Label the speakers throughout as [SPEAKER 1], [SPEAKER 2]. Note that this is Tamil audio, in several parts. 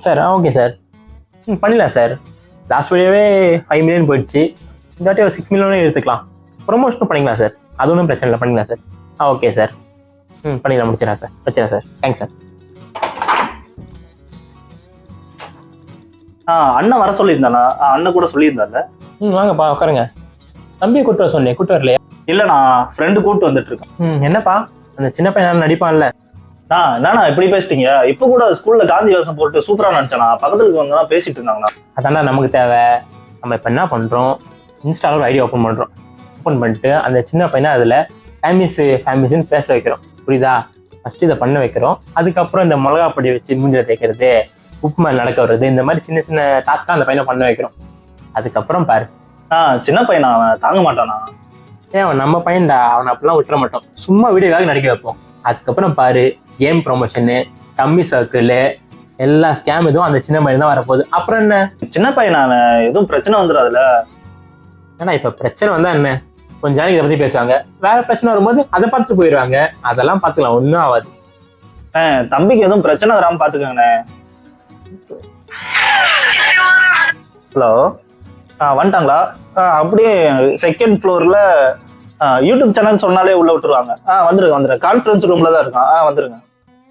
[SPEAKER 1] Sir okay sir. பண்ணிடலாம் சார். லாஸ்ட் வீடியோவே 5 மில்லியன் போயிடுச்சு. இந்த வாட்டி ஒரு 6 மில்லியனே எடுத்துக்கலாம். ப்ரொமோஷனும் பண்ணிக்கலாம் சார். அது ஒன்றும் பிரச்சனை இல்லை, பண்ணிக்கலாம் சார். Okay sir. பண்ணிடலாம், முடிச்சிடலாம் சார். வச்சிடலாம் சார். Thanks sir.
[SPEAKER 2] அண்ணன் வர சொல்லியிருந்தானா? அண்ணன் கூட சொல்லியிருந்தாங்க.
[SPEAKER 1] வாங்கப்பா உட்காருங்க. தம்பியை கூட்டு வர சொன்னேன், கூட்டு வரலையா?
[SPEAKER 2] இல்ல, நான் ஃப்ரெண்டு கூட்டு வந்துட்டு இருக்கேன்.
[SPEAKER 1] என்னப்பா அந்த சின்ன பையன் நடிப்பான்ல?
[SPEAKER 2] என்னண்ணா இப்படி பேசிட்டீங்க? இப்ப கூட ஸ்கூல்ல காந்தி வேஷம் போட்டு சூப்பரா நினைச்சானா? பக்கத்துல வந்தா பேசிட்டு இருந்தாங்களா?
[SPEAKER 1] அதான்டா நமக்கு தேவை. நம்ம இப்ப என்ன பண்றோம், இன்ஸ்டால ஒரு ஐடியா ஓப்பன் பண்றோம். ஓப்பன் பண்ணிட்டு அந்த சின்ன பையனை அதுல ஃபேமிஸ்ன்னு பேச வைக்கிறோம். புரியுதா? ஃபர்ஸ்ட் இதை பண்ண வைக்கிறோம். அதுக்கப்புறம் இந்த மிளகா பொடி வச்சு மூஞ்சில தேய்க்கிறது, உப்பு மேல நடக்க வர்றது, இந்த மாதிரி சின்ன சின்ன டாஸ்கா அந்த பையனை பண்ண வைக்கிறோம். அதுக்கப்புறம் பாரு.
[SPEAKER 2] சின்ன பையனா? அவன் தாங்க மாட்டானா?
[SPEAKER 1] அவன் நம்ம பையன்டா, அவனை அப்படிலாம் விட்டுற மாட்டோம். சும்மா வீடியோக்காக நடிக்க வைப்போம். அதுக்கப்புறம் பாரு, கேம் ப்ரொமோஷனு, கம்மி சர்க்கிள், எல்லா ஸ்கேம் எதுவும் அந்த சின்ன பையன் தான் வரப்போகுது. அப்புறம் என்ன,
[SPEAKER 2] சின்ன பையனா? அவன் எதுவும் பிரச்சனை வந்துடாதுல?
[SPEAKER 1] ஏன்னா இப்ப பிரச்சனை வந்தா என்ன, கொஞ்ச நாளைக்கு இதை பத்தி பேசுவாங்க. வேற பிரச்சனை வரும்போது அதை பார்த்துட்டு போயிடுவாங்க. அதெல்லாம் பார்த்துக்கலாம், ஒன்றும் ஆகாது.
[SPEAKER 2] தம்பிக்கு எதுவும் பிரச்சனை வராம பாத்துக்கோங்கண்ணே. ஹலோ, வந்துட்டாங்களா? அப்படியே செகண்ட் ஃப்ளோர்ல யூடியூப் சேனல் சொன்னாலே உள்ள விட்டுருவாங்க. வந்துருங்க. கான்ஃபரன்ஸ் ரூம்ல தான் இருக்கான். வந்துருங்க.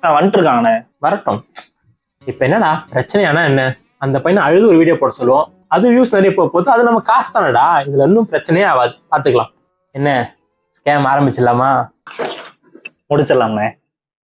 [SPEAKER 2] வந்துட்டு இருக்காங்கண்ணே.
[SPEAKER 1] வரட்டும். இப்ப என்னடா பிரச்சனையானா என்ன, அந்த பையனை அழுது ஒரு வீடியோ போட சொல்லுவோம். அது வியூஸ் நிறைய போகுது. அது நம்ம காசு தானடா. இதுல இன்னும் பிரச்சனையே ஆகாது, பாத்துக்கலாம். என்ன ஸ்கேம் ஆரம்பிச்சிடலாமா?
[SPEAKER 2] முடிச்சிடலாம்ண்ணே.